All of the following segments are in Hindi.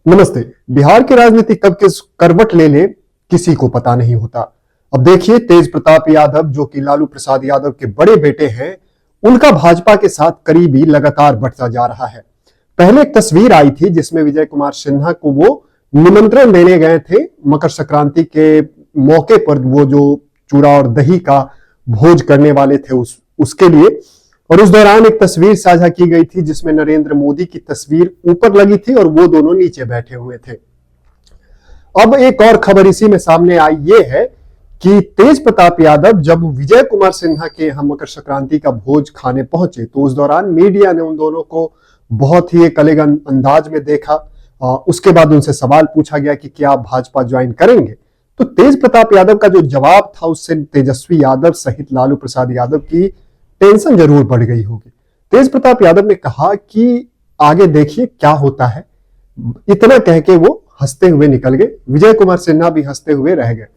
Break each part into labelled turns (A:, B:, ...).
A: नमस्ते। बिहार की राजनीति कब किस करवट ले ले किसी को पता नहीं होता। अब देखिए, तेज प्रताप यादव जो कि लालू प्रसाद यादव के बड़े बेटे हैं, उनका भाजपा के साथ करीबी लगातार बढ़ता जा रहा है। पहले एक तस्वीर आई थी जिसमें विजय कुमार सिन्हा को वो निमंत्रण देने गए थे मकर संक्रांति के मौके पर, वो जो चूड़ा और दही का भोज करने वाले थे उसके लिए। और उस दौरान एक तस्वीर साझा की गई थी जिसमें नरेंद्र मोदी की तस्वीर ऊपर लगी थी और वो दोनों नीचे बैठे हुए थे। अब एक और खबर इसी में सामने आई ये है कि तेज प्रताप यादव जब विजय कुमार सिन्हा के यहां मकर संक्रांति का भोज खाने पहुंचे तो उस दौरान मीडिया ने उन दोनों को बहुत ही एक अलग अंदाज में देखा। उसके बाद उनसे सवाल पूछा गया कि क्या आप भाजपा ज्वाइन करेंगे, तो तेज प्रताप यादव का जो जवाब था उससे तेजस्वी यादव सहित लालू प्रसाद यादव की टेंशन जरूर बढ़ गई होगी। तेज प्रताप यादव ने कहा कि आगे देखिए क्या होता है। इतना कह के वो हंसते हुए निकल गए। विजय कुमार सिन्हा भी हंसते हुए रह गए।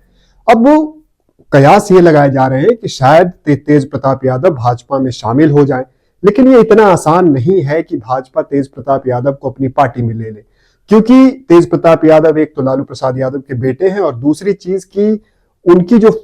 A: अब वो कयास ये लगाए जा रहे हैं कि शायद तेज प्रताप यादव भाजपा में शामिल हो जाएं, लेकिन ये इतना आसान नहीं है कि भाजपा तेज प्रताप यादव को अपनी पार्टी में ले ले, क्योंकि तेज प्रताप यादव एक तो लालू प्रसाद यादव के बेटे हैं और दूसरी चीज की उनकी जो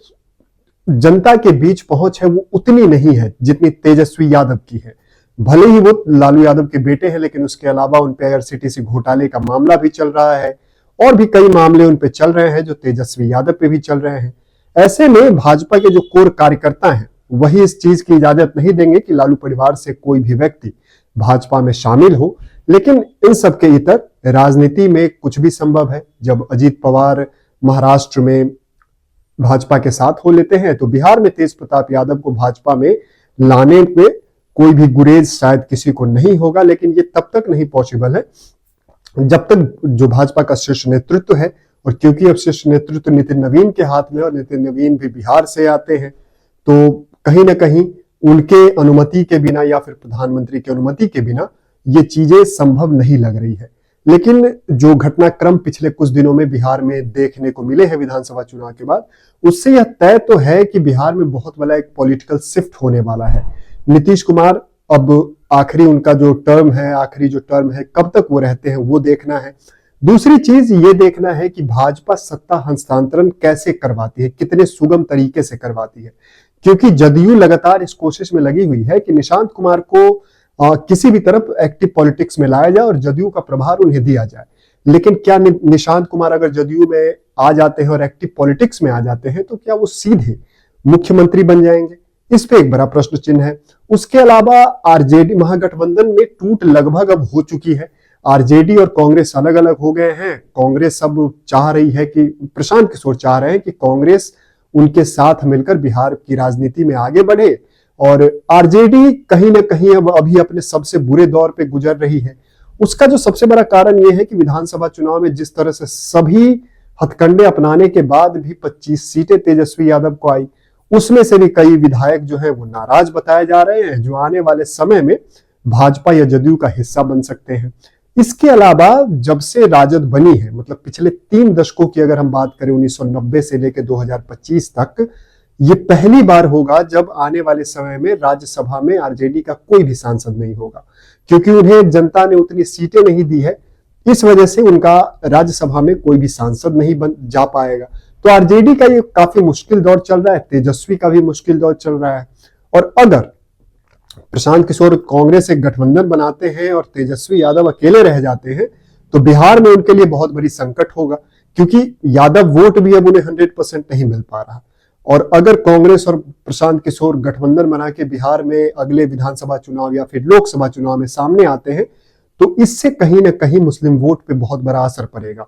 A: जनता के बीच पहुंच है वो उतनी नहीं है जितनी तेजस्वी यादव की है। भले ही वो लालू यादव के बेटे हैं, लेकिन उसके अलावा उन पे IRCTC घोटाले का मामला भी चल रहा है और भी कई मामले उन पे चल रहे हैं जो तेजस्वी यादव पे भी चल रहे हैं। ऐसे में भाजपा के जो कोर कार्यकर्ता हैं वही इस चीज की इजाजत नहीं देंगे कि लालू परिवार से कोई भी व्यक्ति भाजपा में शामिल हो। लेकिन इन सबके इतर राजनीति में कुछ भी संभव है। जब अजीत पवार महाराष्ट्र में भाजपा के साथ हो लेते हैं तो बिहार में तेज प्रताप यादव को भाजपा में लाने में कोई भी गुरेज शायद किसी को नहीं होगा। लेकिन ये तब तक नहीं पॉसिबल है जब तक जो भाजपा का शीर्ष नेतृत्व है, और क्योंकि अब शीर्ष नेतृत्व नितिन नवीन के हाथ में और नितिन नवीन भी बिहार से आते हैं, तो कहीं ना कहीं उनके अनुमति के बिना या फिर प्रधानमंत्री की अनुमति के बिना ये चीजें संभव नहीं लग रही है। लेकिन जो घटनाक्रम पिछले कुछ दिनों में बिहार में देखने को मिले हैं विधानसभा चुनाव के बाद, उससे यह तय तो है कि बिहार में बहुत बड़ा एक पॉलिटिकल शिफ्ट होने वाला है। नीतीश कुमार अब आखिरी उनका जो टर्म है कब तक वो रहते हैं वो देखना है। दूसरी चीज ये देखना है कि भाजपा सत्ता हस्तांतरण कैसे करवाती है, कितने सुगम तरीके से करवाती है, क्योंकि जदयू लगातार इस कोशिश में लगी हुई है कि निशांत कुमार को किसी भी तरफ एक्टिव पॉलिटिक्स में लाया जाए और जदयू का प्रभार उन्हें दिया जाए। लेकिन क्या निशांत कुमार अगर जदयू में आ जाते हैं और एक्टिव पॉलिटिक्स में आ जाते हैं तो क्या वो सीधे मुख्यमंत्री बन जाएंगे? इस पे एक बड़ा प्रश्न चिन्ह है। उसके अलावा आरजेडी महागठबंधन में टूट लगभग अब हो चुकी है। आरजेडी और कांग्रेस अलग अलग हो गए हैं। कांग्रेस अब चाह रही है कि प्रशांत किशोर चाह रहे हैं कि कांग्रेस उनके साथ मिलकर बिहार की राजनीति में आगे बढ़े, और आरजेडी कहीं ना कहीं अब अभी अपने सबसे बुरे दौर पे गुजर रही है। उसका जो सबसे बड़ा कारण यह है कि विधानसभा चुनाव में जिस तरह से सभी हथकंडे अपनाने के बाद भी 25 सीटें तेजस्वी यादव को आई, उसमें से भी कई विधायक जो है वो नाराज बताए जा रहे हैं, जो आने वाले समय में भाजपा या जदयू का हिस्सा बन सकते हैं। इसके अलावा जब से राजद बनी है, मतलब पिछले 3 दशकों की अगर हम बात करें 1990 से लेकर 2025 तक, ये पहली बार होगा जब आने वाले समय में राज्यसभा में आरजेडी का कोई भी सांसद नहीं होगा, क्योंकि उन्हें जनता ने उतनी सीटें नहीं दी है। इस वजह से उनका राज्यसभा में कोई भी सांसद नहीं बन जा पाएगा। तो आरजेडी का ये काफी मुश्किल दौर चल रहा है, तेजस्वी का भी मुश्किल दौर चल रहा है। और अगर प्रशांत किशोर कांग्रेस एक गठबंधन बनाते हैं और तेजस्वी यादव अकेले रह जाते हैं तो बिहार में उनके लिए बहुत बड़ी संकट होगा, क्योंकि यादव वोट भी अब उन्हें 100% नहीं मिल पा रहा। और अगर कांग्रेस और प्रशांत किशोर गठबंधन बना के बिहार में अगले विधानसभा चुनाव या फिर लोकसभा चुनाव में सामने आते हैं तो इससे कहीं ना कहीं मुस्लिम वोट पे बहुत बड़ा असर पड़ेगा।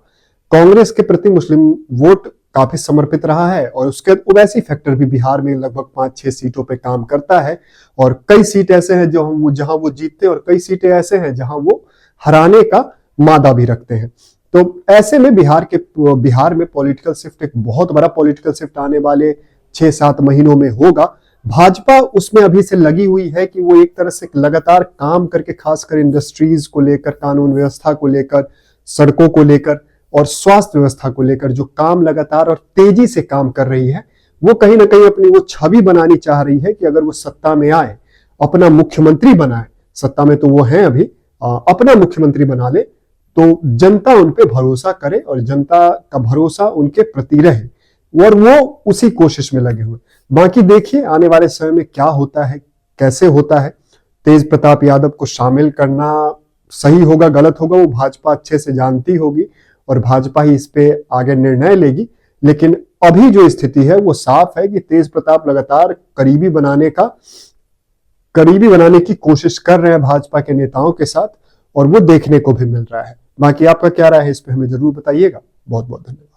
A: कांग्रेस के प्रति मुस्लिम वोट काफी समर्पित रहा है और उसके ओवैसी फैक्टर भी बिहार में लगभग 5-6 सीटों पे काम करता है, और कई सीट ऐसे हैं जहां वो जीतते हैं और कई सीटें ऐसे हैं जहां वो हराने का मादा भी रखते हैं। तो ऐसे में बिहार में पॉलिटिकल शिफ्ट, एक बहुत बड़ा पॉलिटिकल शिफ्ट आने वाले 6-7 महीनों में होगा। भाजपा उसमें अभी से लगी हुई है कि वो एक तरह से लगातार काम करके, खासकर इंडस्ट्रीज को लेकर, कानून व्यवस्था को लेकर, सड़कों को लेकर और स्वास्थ्य व्यवस्था को लेकर जो काम लगातार और तेजी से काम कर रही है, वो कहीं ना कहीं अपनी वो छवि बनानी चाह रही है कि अगर वो सत्ता में आए, अपना मुख्यमंत्री बनाए, सत्ता में तो वो हैं अभी, अपना मुख्यमंत्री बना ले तो जनता उन पे भरोसा करे और जनता का भरोसा उनके प्रति रहे और वो उसी कोशिश में लगे हुए। बाकी देखिए आने वाले समय में क्या होता है, कैसे होता है। तेज प्रताप यादव को शामिल करना सही होगा गलत होगा वो भाजपा अच्छे से जानती होगी और भाजपा ही इस पे आगे निर्णय लेगी। लेकिन अभी जो स्थिति है वो साफ है कि तेज प्रताप लगातार करीबी बनाने की कोशिश कर रहे हैं भाजपा के नेताओं के साथ और वो देखने को भी मिल रहा है। बाकी आपका क्या राय है इस पे हमें जरूर बताइएगा। बहुत बहुत धन्यवाद।